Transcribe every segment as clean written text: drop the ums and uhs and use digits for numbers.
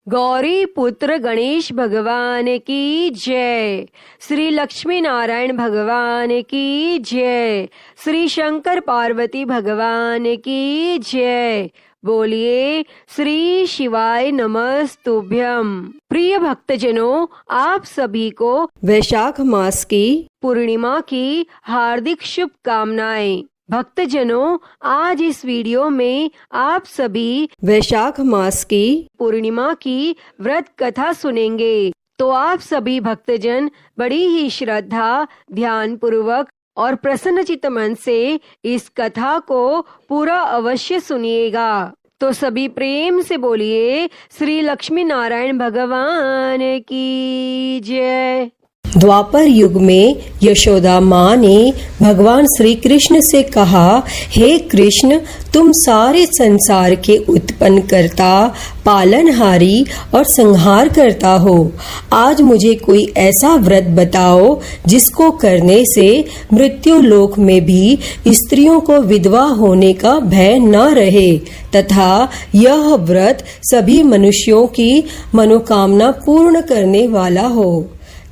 गौरी पुत्र गणेश भगवान की जय। श्री लक्ष्मी नारायण भगवान की जय। श्री शंकर पार्वती भगवान की जय। बोलिए श्री शिवाय नमस्तुभ्यम। प्रिय भक्तजनों, आप सभी को वैशाख मास की पूर्णिमा की हार्दिक शुभकामनाएं। भक्तजनों, आज इस वीडियो में आप सभी वैशाख मास की पूर्णिमा की व्रत कथा सुनेंगे। तो आप सभी भक्तजन बड़ी ही श्रद्धा, ध्यान पूर्वक और प्रसन्नचित्त मन से इस कथा को पूरा अवश्य सुनिएगा। तो सभी प्रेम से बोलिए श्री लक्ष्मी नारायण भगवान की जय। द्वापर युग में यशोदा माँ ने भगवान श्री कृष्ण से कहा, हे कृष्ण, तुम सारे संसार के उत्पन्न करता, पालनहारी और संहार करता हो। आज मुझे कोई ऐसा व्रत बताओ जिसको करने से मृत्यु लोक में भी स्त्रियों को विधवा होने का भय न रहे तथा यह व्रत सभी मनुष्यों की मनोकामना पूर्ण करने वाला हो।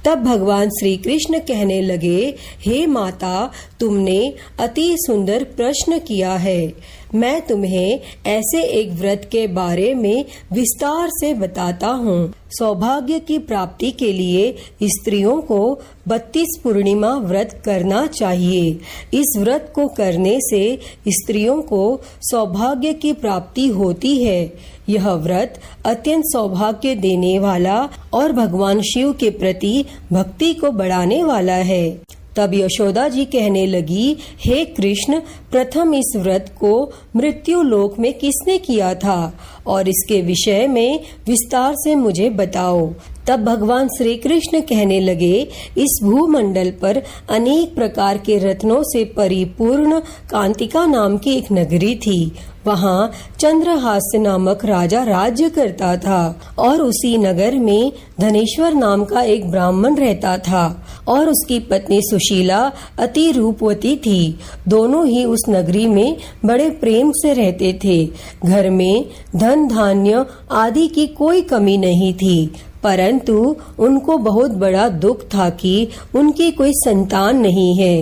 तब भगवान श्री कृष्ण कहने लगे, हे माता, तुमने अति सुंदर प्रश्न किया है। मैं तुम्हें ऐसे एक व्रत के बारे में विस्तार से बताता हूँ। सौभाग्य की प्राप्ति के लिए स्त्रियों को 32 पूर्णिमा व्रत करना चाहिए। इस व्रत को करने से स्त्रियों को सौभाग्य की प्राप्ति होती है। यह व्रत अत्यंत सौभाग्य देने वाला और भगवान शिव के प्रति भक्ति को बढ़ाने वाला है। तब यशोदा जी कहने लगी, हे कृष्ण, प्रथम इस व्रत को मृत्यु लोक में किसने किया था और इसके विषय में विस्तार से मुझे बताओ। तब भगवान श्री कृष्ण कहने लगे, इस भूमंडल पर अनेक प्रकार के रत्नों से परिपूर्ण कांतिका नाम की एक नगरी थी। वहाँ चंद्रहास्य नामक राजा राज्य करता था और उसी नगर में धनेश्वर नाम का एक ब्राह्मण रहता था और उसकी पत्नी सुशीला अति रूपवती थी। दोनों ही उस नगरी में बड़े प्रेम से रहते थे। घर में धन धान्य आदि की कोई कमी नहीं थी, परंतु उनको बहुत बड़ा दुख था कि उनकी कोई संतान नहीं है।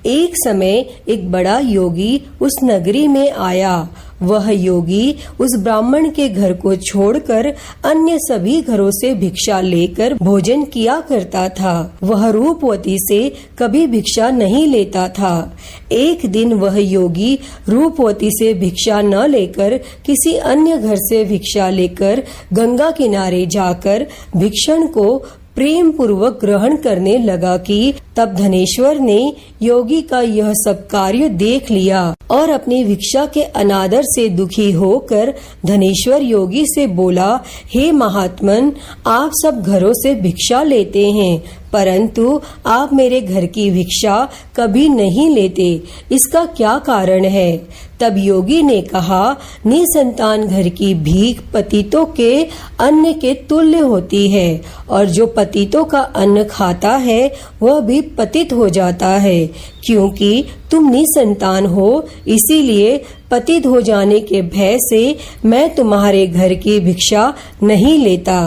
एक समय एक बड़ा योगी उस नगरी में आया। वह योगी उस ब्राह्मण के घर को छोड़कर अन्य सभी घरों से भिक्षा लेकर भोजन किया करता था। वह रूपवती से कभी भिक्षा नहीं लेता था। एक दिन वह योगी रूपवती से भिक्षा न लेकर किसी अन्य घर से भिक्षा लेकर गंगा किनारे जाकर भिक्षण को प्रेम पूर्वक ग्रहण करने लगा कि तब धनेश्वर ने योगी का यह सब कार्य देख लिया और अपनी भिक्षा के अनादर से दुखी होकर धनेश्वर योगी से बोला, हे महात्मन, आप सब घरों से भिक्षा लेते हैं, परंतु आप मेरे घर की भिक्षा कभी नहीं लेते, इसका क्या कारण है? तब योगी ने कहा, निसंतान घर की भीख पतितों के अन्न के तुल्य होती है और जो पतितों का अन्न खाता है वह भी पतित हो जाता है। क्योंकि तुम निसंतान हो, इसीलिए पतित हो जाने के भय से मैं तुम्हारे घर की भिक्षा नहीं लेता।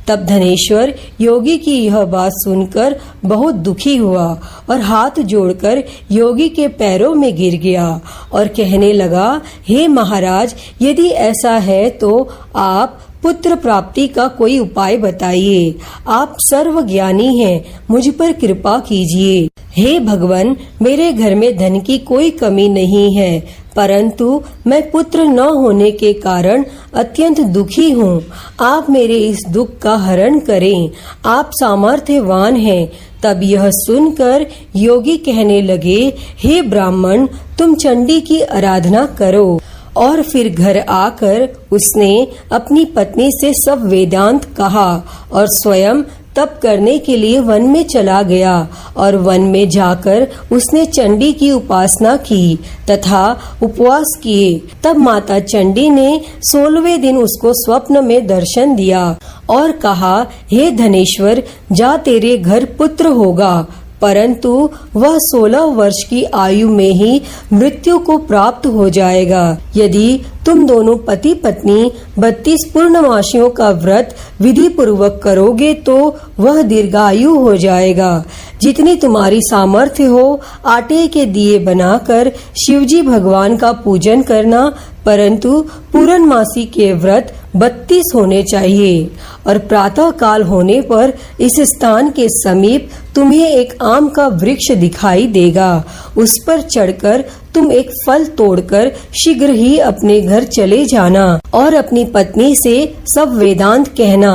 तब धनेश्वर योगी की यह बात सुनकर बहुत दुखी हुआ और हाथ जोड़कर योगी के पैरों में गिर गया और कहने लगा, हे महाराज, यदि ऐसा है तो आप पुत्र प्राप्ति का कोई उपाय बताइए। आप सर्वज्ञानी हैं, मुझ पर कृपा कीजिए। हे भगवान, मेरे घर में धन की कोई कमी नहीं है, परंतु मैं पुत्र न होने के कारण अत्यंत दुखी हूँ। आप मेरे इस दुख का हरण करें, आप सामर्थ्यवान हैं। तब यह सुनकर योगी कहने लगे, हे ब्राह्मण, तुम चंडी की आराधना करो। और फिर घर आकर उसने अपनी पत्नी से सब वेदांत कहा और स्वयं तप करने के लिए वन में चला गया और वन में जाकर उसने चंडी की उपासना की तथा उपवास किए। तब माता चंडी ने 16वें दिन उसको स्वप्न में दर्शन दिया और कहा, हे धनेश्वर, जा, तेरे घर पुत्र होगा, परंतु वह 16 वर्ष की आयु में ही मृत्यु को प्राप्त हो जाएगा। यदि तुम दोनों पति पत्नी 32 पूर्णमासियों का व्रत विधि पूर्वक करोगे तो वह दीर्घायु हो जाएगा। जितनी तुम्हारी सामर्थ्य हो आटे के दिए बनाकर शिवजी भगवान का पूजन करना, परंतु पूर्णमासी के व्रत 32 होने चाहिए। और प्रातः काल होने पर इस स्थान के समीप तुम्हें एक आम का वृक्ष दिखाई देगा। उस पर चढ़कर तुम एक फल तोड़कर शीघ्र ही अपने घर चले जाना और अपनी पत्नी से सब वेदांत कहना।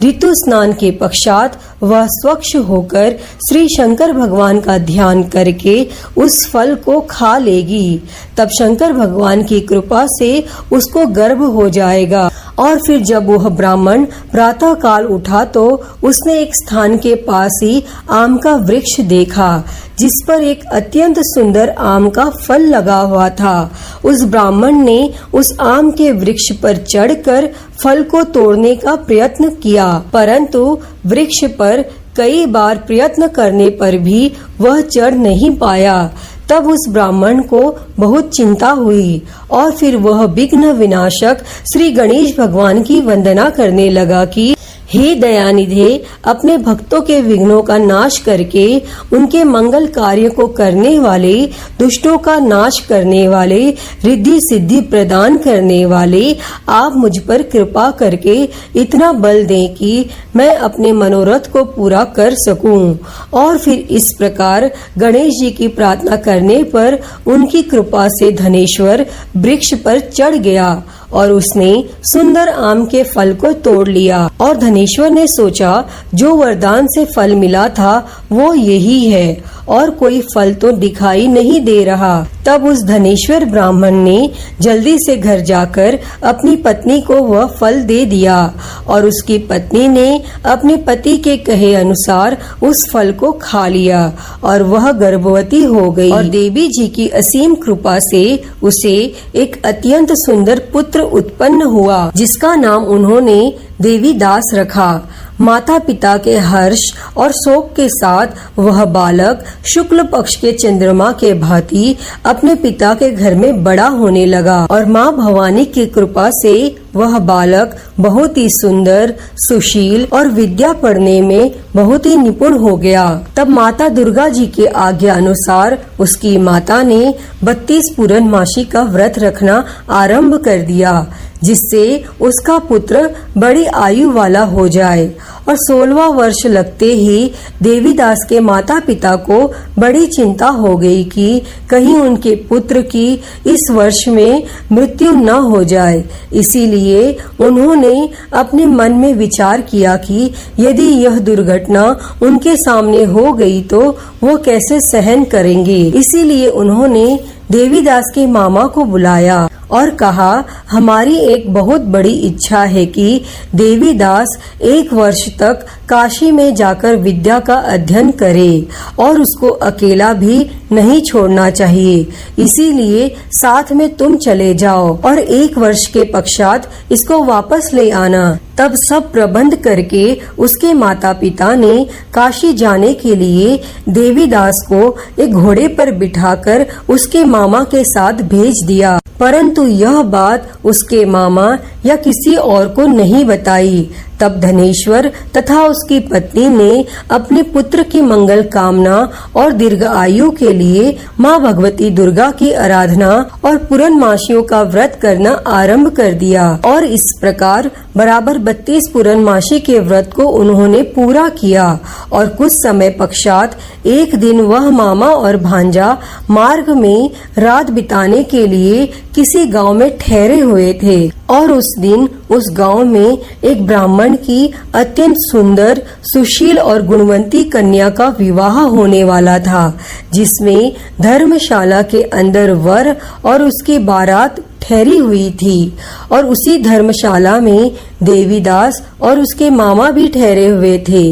ऋतु स्नान के पश्चात वह स्वच्छ होकर श्री शंकर भगवान का ध्यान करके उस फल को खा लेगी। तब शंकर भगवान की कृपा से उसको गर्भ हो जाएगा। और फिर जब वह ब्राह्मण प्रातः काल उठा तो उसने एक स्थान के पास ही आम का वृक्ष देखा जिस पर एक अत्यंत सुंदर आम का फल लगा हुआ था। उस ब्राह्मण ने उस आम के वृक्ष पर चढ़कर फल को तोड़ने का प्रयत्न किया, परंतु वृक्ष पर कई बार प्रयत्न करने पर भी वह चढ़ नहीं पाया। तब उस ब्राह्मण को बहुत चिंता हुई और फिर वह विघ्न विनाशक श्री गणेश भगवान की वंदना करने लगा कि हे दयानिधे, अपने भक्तों के विघ्नों का नाश करके उनके मंगल कार्य को करने वाले, दुष्टों का नाश करने वाले, रिद्धि सिद्धि प्रदान करने वाले, आप मुझ पर कृपा करके इतना बल दें कि मैं अपने मनोरथ को पूरा कर सकूं। और फिर इस प्रकार गणेश जी की प्रार्थना करने पर उनकी कृपा से धनेश्वर वृक्ष पर चढ़ गया और उसने सुंदर आम के फल को तोड़ लिया। और धनेश्वर ने सोचा जो वरदान से फल मिला था वो यही है और कोई फल तो दिखाई नहीं दे रहा। तब उस धनेश्वर ब्राह्मण ने जल्दी से घर जाकर अपनी पत्नी को वह फल दे दिया और उसकी पत्नी ने अपने पति के कहे अनुसार उस फल को खा लिया और वह गर्भवती हो गई। और देवी जी की असीम कृपा से उसे एक अत्यंत सुंदर पुत्र उत्पन्न हुआ जिसका नाम उन्होंने देवीदास रखा। माता पिता के हर्ष और शोक के साथ वह बालक शुक्ल पक्ष के चंद्रमा के भांति अपने पिता के घर में बड़ा होने लगा और माँ भवानी की कृपा से वह बालक बहुत ही सुंदर, सुशील और विद्या पढ़ने में बहुत ही निपुण हो गया। तब माता दुर्गा जी के आज्ञा अनुसार उसकी माता ने 32 पूर्णमासी का व्रत रखना आरंभ कर दिया जिससे उसका पुत्र बड़ी आयु वाला हो जाए। और 16वां वर्ष लगते ही देवीदास के माता पिता को बड़ी चिंता हो गई कि कहीं उनके पुत्र की इस वर्ष में मृत्यु न हो जाए। इसीलिए उन्होंने अपने मन में विचार किया कि यदि यह दुर्घटना उनके सामने हो गई तो वो कैसे सहन करेंगे। इसीलिए उन्होंने देवीदास के मामा को बुलाया और कहा, हमारी एक बहुत बड़ी इच्छा है कि देवीदास 1 वर्ष तक काशी में जाकर विद्या का अध्ययन करे और उसको अकेला भी नहीं छोड़ना चाहिए। इसीलिए साथ में तुम चले जाओ और 1 वर्ष के पश्चात इसको वापस ले आना। तब सब प्रबंध करके उसके माता पिता ने काशी जाने के लिए देवीदास को एक घोड़े पर बिठाकर उसके मामा के साथ भेज दिया, परंतु यह बात उसके मामा या किसी और को नहीं बताई। तब धनेश्वर तथा उसकी पत्नी ने अपने पुत्र की मंगल कामना और दीर्घ आयु के लिए माँ भगवती दुर्गा की आराधना और पूर्णमासियों का व्रत करना आरंभ कर दिया। और इस प्रकार बराबर 32 पूर्णमासी के व्रत को उन्होंने पूरा किया। और कुछ समय पश्चात एक दिन वह मामा और भांजा मार्ग में रात बिताने के लिए किसी गांव में ठहरे हुए थे और उस दिन उस गांव में एक ब्राह्मण की अत्यंत सुंदर, सुशील और गुणवंती कन्या का विवाह होने वाला था जिसमें धर्मशाला के अंदर वर और उसकी बारात ठहरी हुई थी। और उसी धर्मशाला में देवीदास और उसके मामा भी ठहरे हुए थे।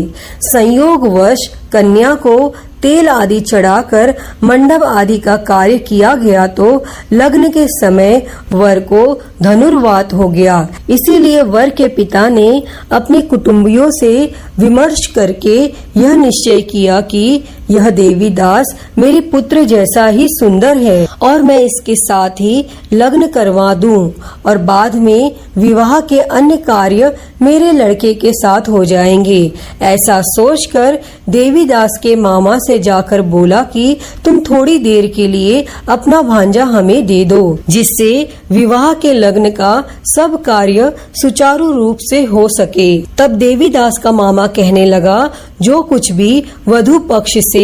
संयोगवश कन्या को तेल आदि चढ़ाकर मंडप आदि का कार्य किया गया तो लग्न के समय वर को धनुर्वात हो गया। इसीलिए वर के पिता ने अपने कुटुंबियों से विमर्श करके यह निश्चय किया कि यह देवीदास मेरे पुत्र जैसा ही सुंदर है और मैं इसके साथ ही लग्न करवा दूं और बाद में विवाह के अन्य कार्य मेरे लड़के के साथ हो जाएंगे। ऐसा सोचकर देवीदास के मामा से जाकर बोला कि तुम थोड़ी देर के लिए अपना भांजा हमें दे दो, जिससे विवाह के लग्न का सब कार्य सुचारू रूप से हो सके। तब देवीदास का मामा कहने लगा, जो कुछ भी वधू पक्ष से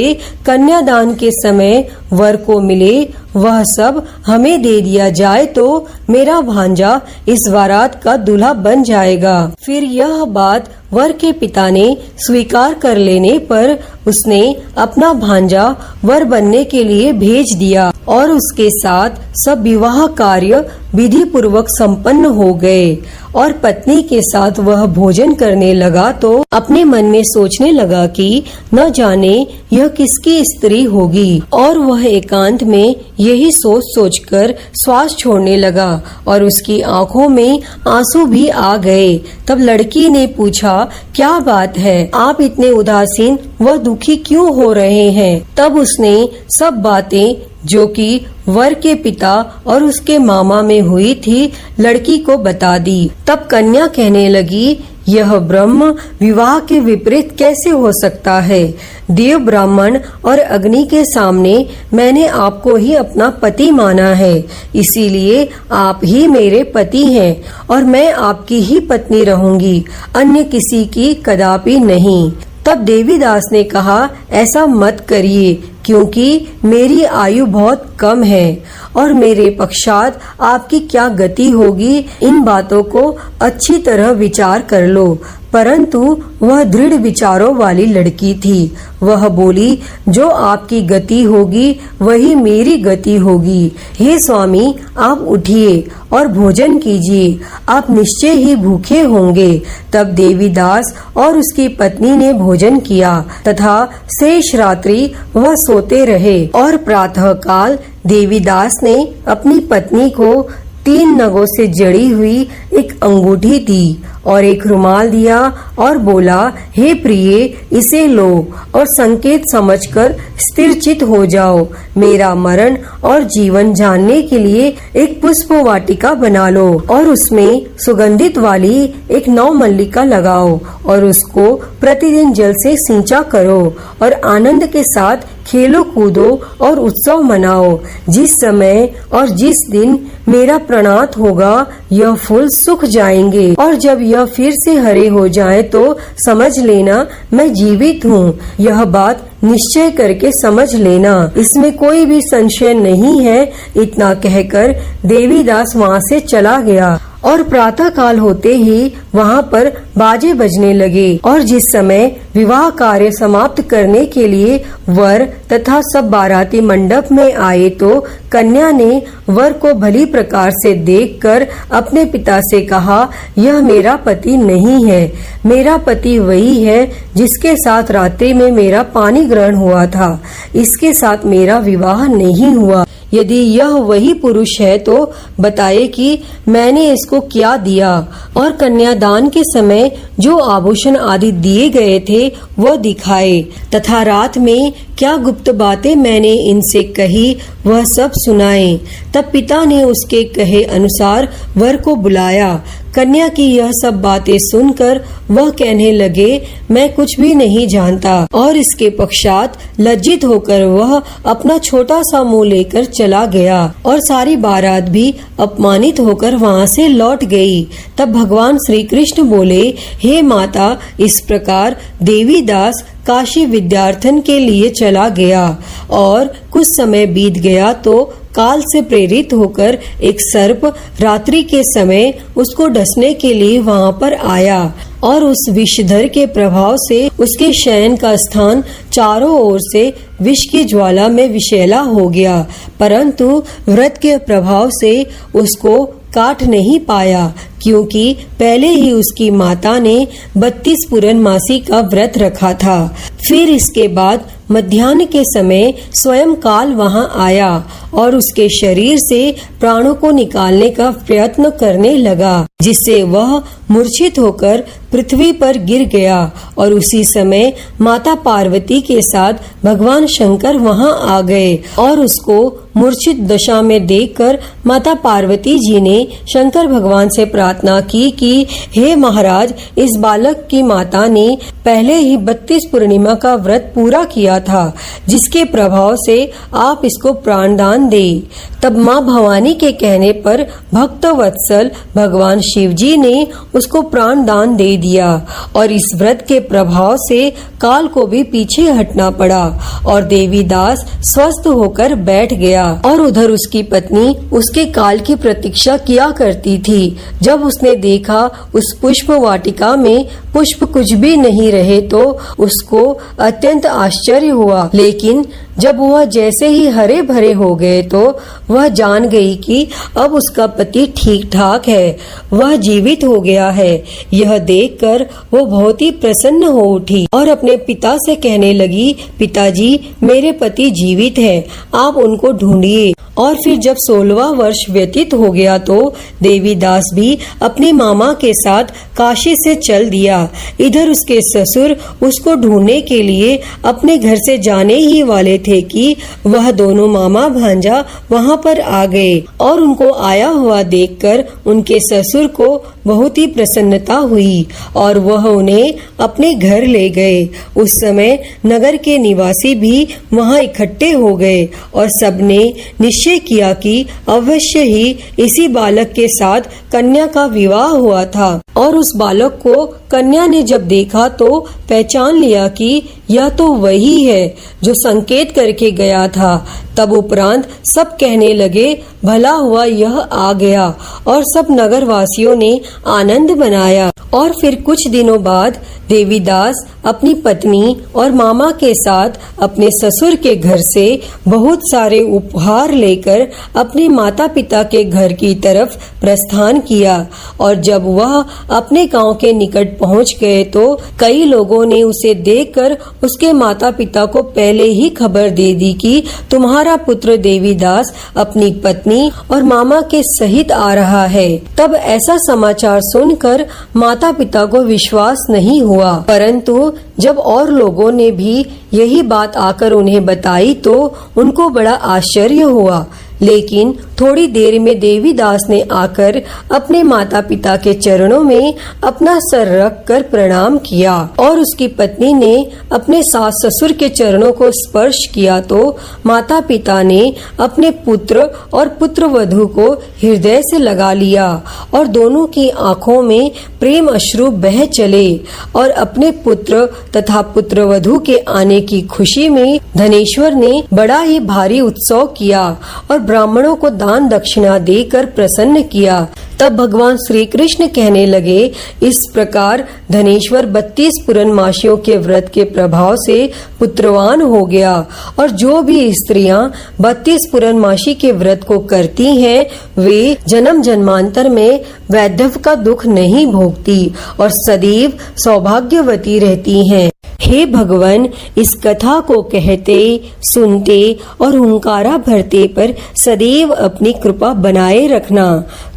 कन्यादान के समय वर को मिले वह सब हमें दे दिया जाए तो मेरा भांजा इस बारात का दूल्हा बन जाएगा। फिर यह बात वर के पिता ने स्वीकार कर लेने पर उसने अपना भांजा वर बनने के लिए भेज दिया और उसके साथ सब विवाह कार्य विधि पूर्वक संपन्न हो गए और पत्नी के साथ वह भोजन करने लगा तो अपने मन में सोचने लगा कि न जाने यह किसकी स्त्री होगी और वह एकांत में यही सोच सोचकर श्वास छोड़ने लगा और उसकी आंखों में आंसू भी आ गए। तब लड़की ने पूछा, क्या बात है, आप इतने उदासीन व दुखी क्यों हो रहे हैं? तब उसने सब बातें जो कि वर के पिता और उसके मामा में हुई थी लड़की को बता दी। तब कन्या कहने लगी, यह ब्रह्म विवाह के विपरीत कैसे हो सकता है? देव ब्राह्मण और अग्नि के सामने मैंने आपको ही अपना पति माना है, इसीलिए आप ही मेरे पति हैं और मैं आपकी ही पत्नी रहूंगी, अन्य किसी की कदापि नहीं। तब देवीदास ने कहा, ऐसा मत करिए क्योंकि मेरी आयु बहुत कम है और मेरे पश्चात आपकी क्या गति होगी, इन बातों को अच्छी तरह विचार कर लो। परंतु वह दृढ़ विचारों वाली लड़की थी। वह बोली, जो आपकी गति होगी वही मेरी गति होगी। हे स्वामी, आप उठिए और भोजन कीजिए, आप निश्चय ही भूखे होंगे। तब देवीदास और उसकी पत्नी ने भोजन किया तथा शेष रात्रि वह सोते रहे और प्रातः काल देवीदास ने अपनी पत्नी को 3 नगों से जड़ी हुई एक अंगूठी दी और एक रुमाल दिया और बोला, हे प्रिय, इसे लो और संकेत समझकर स्थिरचित हो जाओ। मेरा मरण और जीवन जानने के लिए एक पुष्प वाटिका बना लो और उसमें सुगंधित वाली एक नवमल्लिका लगाओ और उसको प्रतिदिन जल से सिंचा करो और आनंद के साथ खेलो कूदो और उत्सव मनाओ। जिस समय और जिस दिन मेरा प्रणात होगा यह फूल सूख जाएंगे और जब यह फिर से हरे हो जाए तो समझ लेना मैं जीवित हूँ। यह बात निश्चय करके समझ लेना, इसमें कोई भी संशय नहीं है। इतना कहकर देवीदास वहाँ से चला गया और प्रातः काल होते ही वहाँ पर बाजे बजने लगे और जिस समय विवाह कार्य समाप्त करने के लिए वर तथा सब बाराती मंडप में आए तो कन्या ने वर को भली प्रकार से देखकर अपने पिता से कहा, यह मेरा पति नहीं है, मेरा पति वही है जिसके साथ रात्रि में मेरा पानी ग्रहण हुआ था, इसके साथ मेरा विवाह नहीं हुआ। यदि यह वही पुरुष है तो बताए कि मैंने इसको क्या दिया और कन्यादान के समय जो आभूषण आदि दिए गए थे वह दिखाए तथा रात में क्या गुप्त बातें मैंने इनसे कही वह सब सुनाए। तब पिता ने उसके कहे अनुसार वर को बुलाया। कन्या की यह सब बातें सुनकर वह कहने लगे, मैं कुछ भी नहीं जानता और इसके पश्चात लज्जित होकर वह अपना छोटा सा मुंह लेकर चला गया और सारी बारात भी अपमानित होकर वहाँ से लौट गई। तब भगवान श्री कृष्ण बोले, हे माता, इस प्रकार देवीदास काशी विद्यार्थन के लिए चला गया और कुछ समय बीत गया तो काल से प्रेरित होकर एक सर्प रात्रि के समय उसको डसने के लिए वहाँ पर आया और उस विषधर के प्रभाव से उसके शयन का स्थान चारों ओर से विष की ज्वाला में विषैला हो गया, परंतु व्रत के प्रभाव से उसको काट नहीं पाया, क्योंकि पहले ही उसकी माता ने 32 पूर्णमासी का व्रत रखा था। फिर इसके बाद मध्याह्न के समय स्वयं काल वहां आया और उसके शरीर से प्राणों को निकालने का प्रयत्न करने लगा, जिससे वह मूर्छित होकर पृथ्वी पर गिर गया। और उसी समय माता पार्वती के साथ भगवान शंकर वहां आ गए और उसको मूर्छित दशा में देखकर माता पार्वती जी ने शंकर भगवान से प्रार्थना की कि हे महाराज, इस बालक की माता ने पहले ही 32 पूर्णिमा का व्रत पूरा किया था, जिसके प्रभाव से आप इसको प्राणदान दे। तब माँ भवानी के कहने पर भक्त वत्सल भगवान शिव जी ने उसको प्राणदान दे दिया और इस व्रत के प्रभाव से काल को भी पीछे हटना पड़ा और देवीदास स्वस्थ होकर बैठ गया। और उधर उसकी पत्नी उसके काल की प्रतीक्षा किया करती थी। जब उसने देखा उस पुष्प वाटिका में पुष्प कुछ भी नहीं रहे तो उसको अत्यंत आश्चर्य हुआ, लेकिन जब वह जैसे ही हरे भरे हो गए तो वह जान गई कि अब उसका पति ठीक ठाक है, वह जीवित हो गया है। यह देखकर वो बहुत ही प्रसन्न हो उठी और अपने पिता से कहने लगी, पिताजी, मेरे पति जीवित हैं, आप उनको ढूंढिए। और फिर जब 16वां वर्ष व्यतीत हो गया तो देवीदास भी अपने मामा के साथ काशी से चल दिया। इधर उसके ससुर उसको ढूंढने के लिए अपने घर से जाने ही वाले थे कि वह दोनों मामा भांजा वहां पर आ गए और उनको आया हुआ देखकर उनके ससुर को बहुत ही प्रसन्नता हुई और वह उन्हें अपने घर ले गए। उस समय नगर के निवासी भी वहां इकट्ठे हो गए और सबने निश्चय किया कि अवश्य ही इसी बालक के साथ कन्या का विवाह हुआ था। और उस बालक को कन्या ने जब देखा तो पहचान लिया कि यह तो वही है जो संकेत करके गया था। तब उपरांत सब कहने लगे, भला हुआ यह आ गया, और सब नगर वासियों ने आनंद मनाया। और फिर कुछ दिनों बाद देवीदास अपनी पत्नी और मामा के साथ अपने ससुर के घर से बहुत सारे उपहार लेकर अपने माता पिता के घर की तरफ प्रस्थान किया। और जब वह अपने गांव के निकट पहुंच गए तो कई लोगों ने उसे देखकर उसके माता पिता को पहले ही खबर दे दी कि तुम्हारा पुत्र देवीदास अपनी पत्नी और मामा के सहित आ रहा है। तब ऐसा समाचार सुनकर माता पिता को विश्वास नहीं हुआ, परंतु जब और लोगों ने भी यही बात आकर उन्हें बताई तो उनको बड़ा आश्चर्य हुआ। लेकिन थोड़ी देर में देवीदास ने आकर अपने माता पिता के चरणों में अपना सर रख कर प्रणाम किया और उसकी पत्नी ने अपने सास ससुर के चरणों को स्पर्श किया तो माता पिता ने अपने पुत्र और पुत्र वधू को हृदय से लगा लिया और दोनों की आंखों में प्रेम अश्रु बह चले। और अपने पुत्र तथा पुत्र वधू के आने की खुशी में धनेश्वर ने बड़ा ही भारी उत्सव किया और ब्राह्मणों को दान दक्षिणा देकर प्रसन्न किया। तब भगवान श्री कृष्ण कहने लगे, इस प्रकार धनेश्वर 32 पूर्णमासियों के व्रत के प्रभाव से पुत्रवान हो गया। और जो भी स्त्रियां 32 पूर्णमासी के व्रत को करती हैं, वे जन्म जन्मांतर में वैधव्य का दुख नहीं भोगती और सदैव सौभाग्यवती रहती हैं। हे भगवान, इस कथा को कहते, सुनते और हुंकारा भरते पर सदैव अपनी कृपा बनाए रखना।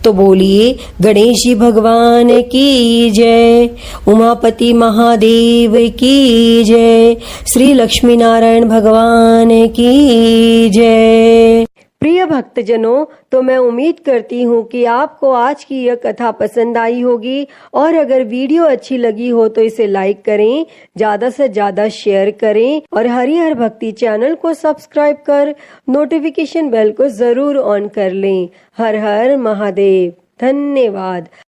तो बोलिए गणेश जी भगवान की जय, उमापति महादेव की जय, श्री लक्ष्मी नारायण भगवान की जय। प्रिय भक्तजनों, तो मैं उम्मीद करती हूँ कि आपको आज की यह कथा पसंद आई होगी और अगर वीडियो अच्छी लगी हो तो इसे लाइक करें, ज्यादा से ज्यादा शेयर करें और हरिहर भक्ति चैनल को सब्सक्राइब कर नोटिफिकेशन बेल को जरूर ऑन कर लें। हर हर महादेव। धन्यवाद।